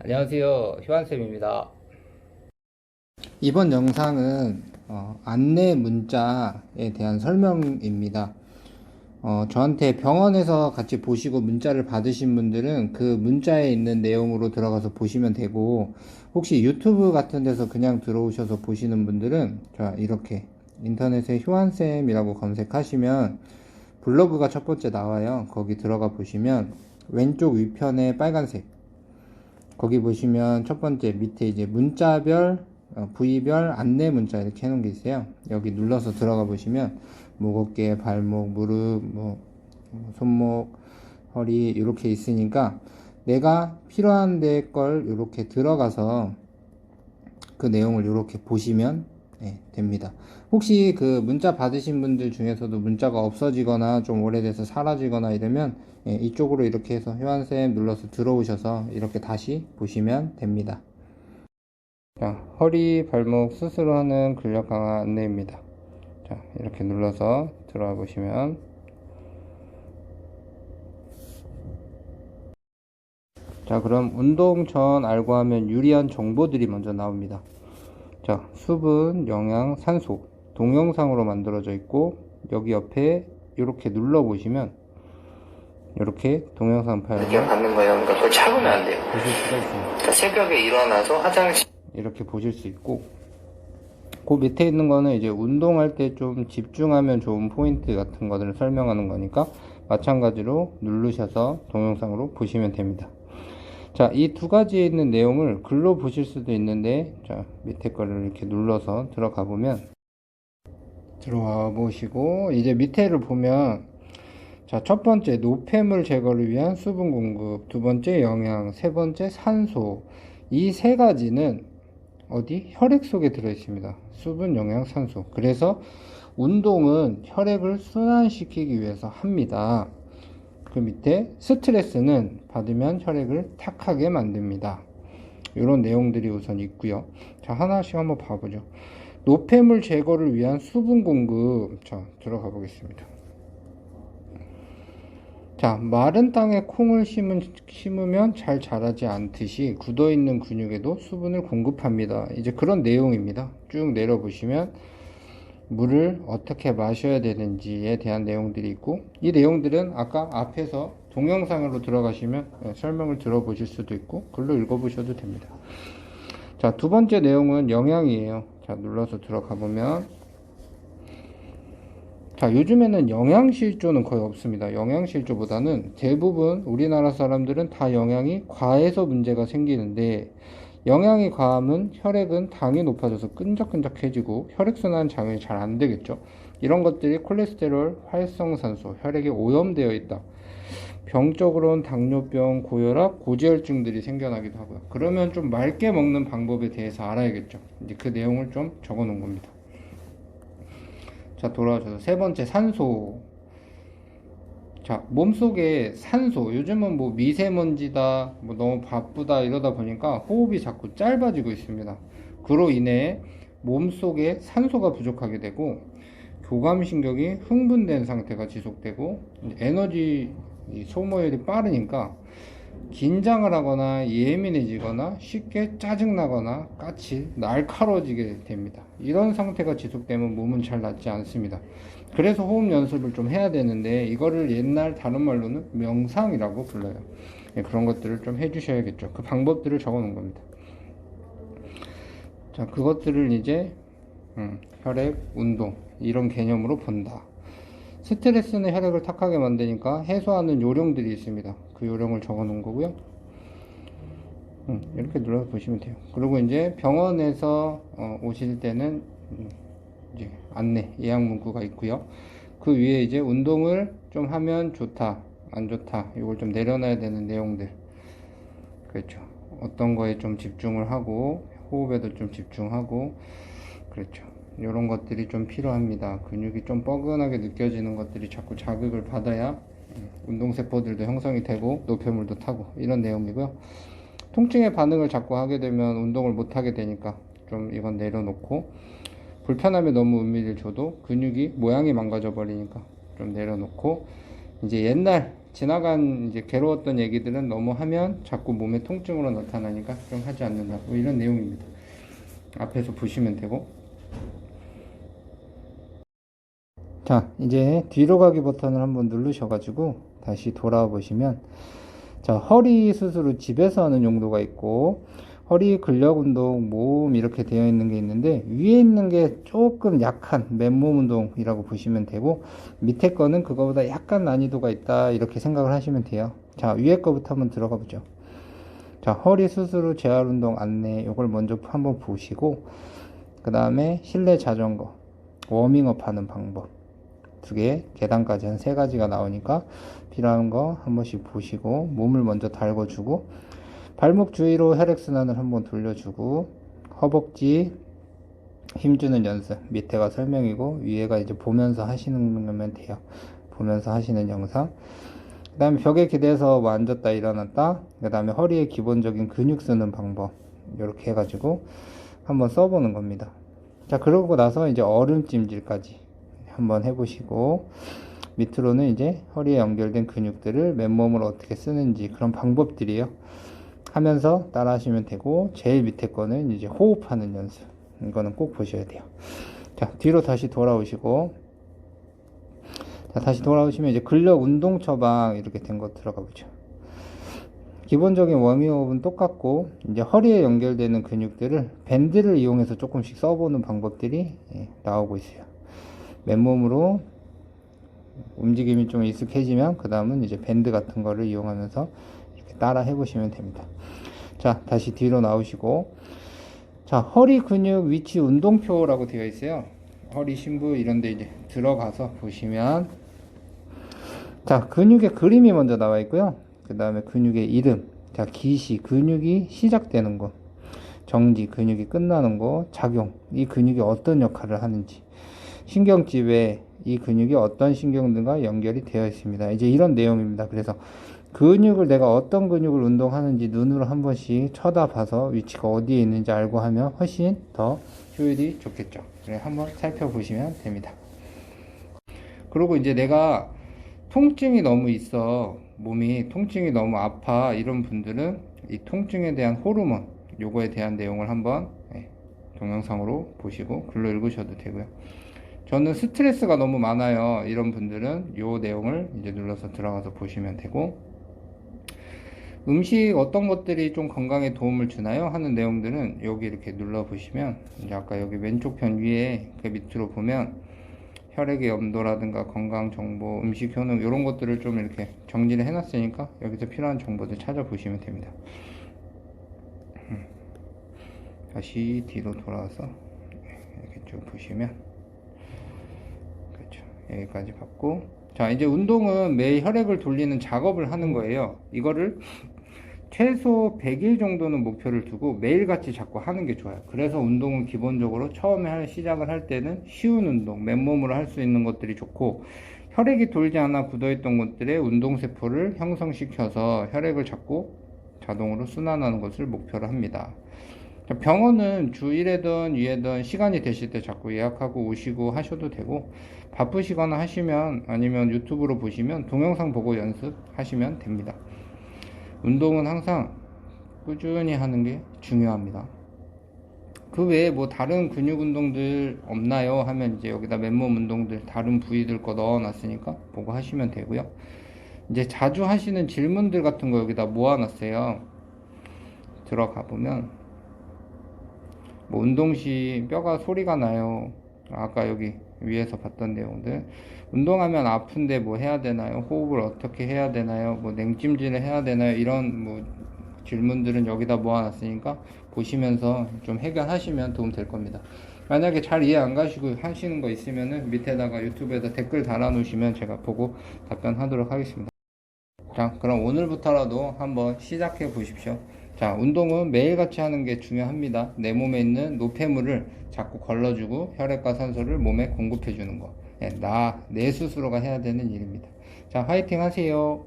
안녕하세요. 효한쌤입니다. 이번 영상은 안내 문자에 대한 설명입니다. 저한테 병원에서 같이 보시고 문자를 받으신 분들은 그 문자에 있는 내용으로 들어가서 보시면 되고, 혹시 유튜브 같은 데서 그냥 들어오셔서 보시는 분들은 자, 이렇게 인터넷에 효한쌤이라고 검색하시면 블로그가 첫 번째 나와요. 거기 들어가 보시면 왼쪽 위편에 빨간색, 거기 보시면 첫 번째 밑에 이제 문자별, 부위별 안내 문자 이렇게 해놓은 게 있어요. 여기 눌러서 들어가 보시면 목, 어깨, 발목, 무릎, 손목, 허리 이렇게 있으니까 내가 필요한 데 걸 이렇게 들어가서 그 내용을 이렇게 보시면 됩니다. 혹시 그 문자 받으신 분들 중에서도 문자가 없어지거나 좀 오래돼서 사라지거나 이러면 이쪽으로 이렇게 해서 효한쌤 눌러서 들어오셔서 이렇게 다시 보시면 됩니다. 자, 허리, 발목 스스로 하는 근력 강화 안내입니다. 자, 이렇게 눌러서 들어와 보시면, 자, 그럼 운동 전 알고 하면 유리한 정보들이 먼저 나옵니다. 자, 수분, 영양, 산소 동영상으로 만들어져 있고, 여기 옆에 이렇게 눌러 보시면 이렇게 동영상 파일을 이렇게 받는 거예요. 그러니까 그걸 참으면 안 돼요. 보실 수가 있습니다. 그러니까 새벽에 일어나서 화장실 이렇게 보실 수 있고, 그 밑에 있는 거는 이제 운동할 때 좀 집중하면 좋은 포인트 같은 것들을 설명하는 거니까 마찬가지로 누르셔서 동영상으로 보시면 됩니다. 자, 이 두 가지에 있는 내용을 글로 보실 수도 있는데, 자, 밑에 거를 이렇게 눌러서 들어가 보면, 들어와 보시고 이제 밑에를 보면, 자, 첫 번째 노폐물 제거를 위한 수분 공급, 두 번째 영양, 세 번째 산소. 이 세 가지는 어디? 혈액 속에 들어 있습니다. 수분, 영양, 산소. 그래서 운동은 혈액을 순환시키기 위해서 합니다. 그 밑에 스트레스는 받으면 혈액을 탁하게 만듭니다. 이런 내용들이 우선 있고요. 자, 하나씩 한번 봐보죠. 노폐물 제거를 위한 수분 공급. 자, 들어가 보겠습니다. 자, 마른 땅에 콩을 심으면 잘 자라지 않듯이 굳어있는 근육에도 수분을 공급합니다. 이제 그런 내용입니다. 쭉 내려보시면 물을 어떻게 마셔야 되는지에 대한 내용들이 있고, 이 내용들은 아까 앞에서 동영상으로 들어가시면 설명을 들어보실 수도 있고 글로 읽어보셔도 됩니다. 자, 두 번째 내용은 영양이에요. 자, 눌러서 들어가 보면, 자, 요즘에는 영양실조는 거의 없습니다. 영양실조보다는 대부분 우리나라 사람들은 다 영양이 과해서 문제가 생기는데, 영양이 과하면 혈액은 당이 높아져서 끈적끈적해지고 혈액순환 장애 잘 안 되겠죠. 이런 것들이 콜레스테롤, 활성산소, 혈액에 오염되어 있다. 병적으로는 당뇨병, 고혈압, 고지혈증들이 생겨나기도 하고요. 그러면 좀 맑게 먹는 방법에 대해서 알아야겠죠. 이제 그 내용을 좀 적어 놓은 겁니다. 자, 돌아와서 세 번째 산소. 자, 몸속에 산소, 요즘은 뭐 미세먼지다, 뭐 너무 바쁘다 이러다 보니까 호흡이 자꾸 짧아지고 있습니다. 그로 인해 몸속에 산소가 부족하게 되고 교감신경이 흥분된 상태가 지속되고 에너지 소모율이 빠르니까 긴장을 하거나 예민해지거나 쉽게 짜증나거나 까치 날카로워지게 됩니다. 이런 상태가 지속되면 몸은 잘 낫지 않습니다. 그래서 호흡 연습을 좀 해야 되는데, 이거를 옛날 다른 말로는 명상이라고 불러요. 그런 것들을 좀 해주셔야겠죠. 그 방법들을 적어 놓은 겁니다. 자, 그것들을 이제 혈액, 운동 이런 개념으로 본다. 스트레스는 혈액을 탁하게 만드니까 해소하는 요령들이 있습니다. 그 요령을 적어 놓은 거고요. 이렇게 눌러서 보시면 돼요. 그리고 이제 병원에서 오실 때는 이제 안내, 예약 문구가 있고요. 그 위에 이제 운동을 좀 하면 좋다, 안 좋다, 이걸 좀 내려놔야 되는 내용들. 그렇죠. 어떤 거에 좀 집중을 하고, 호흡에도 좀 집중하고, 그렇죠. 이런 것들이 좀 필요합니다. 근육이 좀 뻐근하게 느껴지는 것들이 자꾸 자극을 받아야 운동세포들도 형성이 되고 노폐물도 타고, 이런 내용이고요. 통증의 반응을 자꾸 하게 되면 운동을 못 하게 되니까 좀 이건 내려놓고, 불편함에 너무 의미를 줘도 근육이 모양이 망가져 버리니까 좀 내려놓고, 이제 옛날 지나간 이제 괴로웠던 얘기들은 너무 하면 자꾸 몸에 통증으로 나타나니까 좀 하지 않는다. 뭐 이런 내용입니다. 앞에서 보시면 되고. 자, 이제 뒤로 가기 버튼을 한번 누르셔가지고 다시 돌아와 보시면, 자, 허리 수술을 집에서 하는 용도가 있고, 허리 근력 운동, 모음 이렇게 되어 있는 게 있는데, 위에 있는 게 조금 약한 맨몸 운동이라고 보시면 되고, 밑에 거는 그거보다 약간 난이도가 있다 이렇게 생각을 하시면 돼요. 자, 위에 거부터 한번 들어가 보죠. 자, 허리 수술 후 재활 운동 안내, 요걸 먼저 한번 보시고, 그 다음에 실내 자전거 워밍업 하는 방법 두 개, 계단까지 한 세 가지가 나오니까 필요한 거 한 번씩 보시고, 몸을 먼저 달궈주고, 발목 주위로 혈액순환을 한번 돌려주고, 허벅지 힘주는 연습, 밑에가 설명이고 위에가 이제 보면서 하시는 거면 돼요. 보면서 하시는 영상. 그 다음에 벽에 기대서 뭐 앉았다 일어났다, 그 다음에 허리에 기본적인 근육 쓰는 방법, 이렇게 해가지고 한번 써보는 겁니다. 자, 그러고 나서 이제 얼음찜질까지 한번 해보시고, 밑으로는 이제 허리에 연결된 근육들을 맨몸으로 어떻게 쓰는지 그런 방법들이에요. 하면서 따라 하시면 되고, 제일 밑에 거는 이제 호흡하는 연습, 이거는 꼭 보셔야 돼요. 자, 뒤로 다시 돌아오시고, 자, 다시 돌아오시면 이제 근력 운동 처방 이렇게 된 거 들어가 보죠. 기본적인 워밍업은 똑같고, 이제 허리에 연결되는 근육들을 밴드를 이용해서 조금씩 써보는 방법들이 나오고 있어요. 맨몸으로 움직임이 좀 익숙해지면 그 다음은 이제 밴드 같은 거를 이용하면서 이렇게 따라 해보시면 됩니다. 자, 다시 뒤로 나오시고, 자, 허리 근육 위치 운동표라고 되어 있어요. 허리 심부 이런데 이제 들어가서 보시면, 자, 근육의 그림이 먼저 나와 있고요. 그 다음에 근육의 이름, 자, 기시, 근육이 시작되는 거, 정지, 근육이 끝나는 거, 작용, 이 근육이 어떤 역할을 하는지, 신경집에 이 근육이 어떤 신경들과 연결이 되어 있습니다. 이제 이런 내용입니다. 그래서 근육을, 내가 어떤 근육을 운동하는지 눈으로 한 번씩 쳐다봐서 위치가 어디에 있는지 알고 하면 훨씬 더 효율이 좋겠죠. 그래, 한번 살펴보시면 됩니다. 그리고 이제 내가 통증이 너무 있어, 몸이 통증이 너무 아파, 이런 분들은 이 통증에 대한 호르몬, 요거에 대한 내용을 한번 동영상으로 보시고 글로 읽으셔도 되고요. 저는 스트레스가 너무 많아요, 이런 분들은 요 내용을 이제 눌러서 들어가서 보시면 되고, 음식 어떤 것들이 좀 건강에 도움을 주나요 하는 내용들은 여기 이렇게 눌러 보시면, 이제 아까 여기 왼쪽 편 위에 그 밑으로 보면 혈액의 염도라든가 건강 정보, 음식 효능, 이런 것들을 좀 이렇게 정리를 해놨으니까 여기서 필요한 정보들 찾아보시면 됩니다. 다시 뒤로 돌아와서 이렇게 쭉 보시면, 그렇죠, 여기까지 봤고, 자, 이제 운동은 매일 혈액을 돌리는 작업을 하는 거예요. 이거를 최소 100일 정도는 목표를 두고 매일같이 자꾸 하는 게 좋아요. 그래서 운동은 기본적으로 처음에 시작을 할 때는 쉬운 운동, 맨몸으로 할 수 있는 것들이 좋고, 혈액이 돌지 않아 굳어있던 곳들에 운동세포를 형성시켜서 혈액을 자꾸 자동으로 순환하는 것을 목표로 합니다. 병원은 주 1회든 2회든 시간이 되실 때 자꾸 예약하고 오시고 하셔도 되고, 바쁘시거나 하시면, 아니면 유튜브로 보시면 동영상 보고 연습하시면 됩니다. 운동은 항상 꾸준히 하는 게 중요합니다. 그 외에 뭐 다른 근육 운동들 없나요 하면, 이제 여기다 맨몸 운동들 다른 부위들 거 넣어 놨으니까 보고 하시면 되고요. 이제 자주 하시는 질문들 같은 거 여기다 모아 놨어요. 들어가 보면 뭐 운동 시 뼈가 소리가 나요, 아까 여기 위에서 봤던 내용들, 운동하면 아픈데 뭐 해야 되나요, 호흡을 어떻게 해야 되나요, 뭐 냉찜질을 해야 되나요, 이런 뭐 질문들은 여기다 모아놨으니까 보시면서 좀 해결하시면 도움 될 겁니다. 만약에 잘 이해 안 가시고 하시는 거 있으면은 밑에다가 유튜브에다 댓글 달아 놓으시면 제가 보고 답변하도록 하겠습니다. 자, 그럼 오늘부터라도 한번 시작해 보십시오. 자, 운동은 매일같이 하는 게 중요합니다. 내 몸에 있는 노폐물을 자꾸 걸러주고 혈액과 산소를 몸에 공급해 주는 거, 내 스스로가 해야 되는 일입니다. 자, 화이팅 하세요.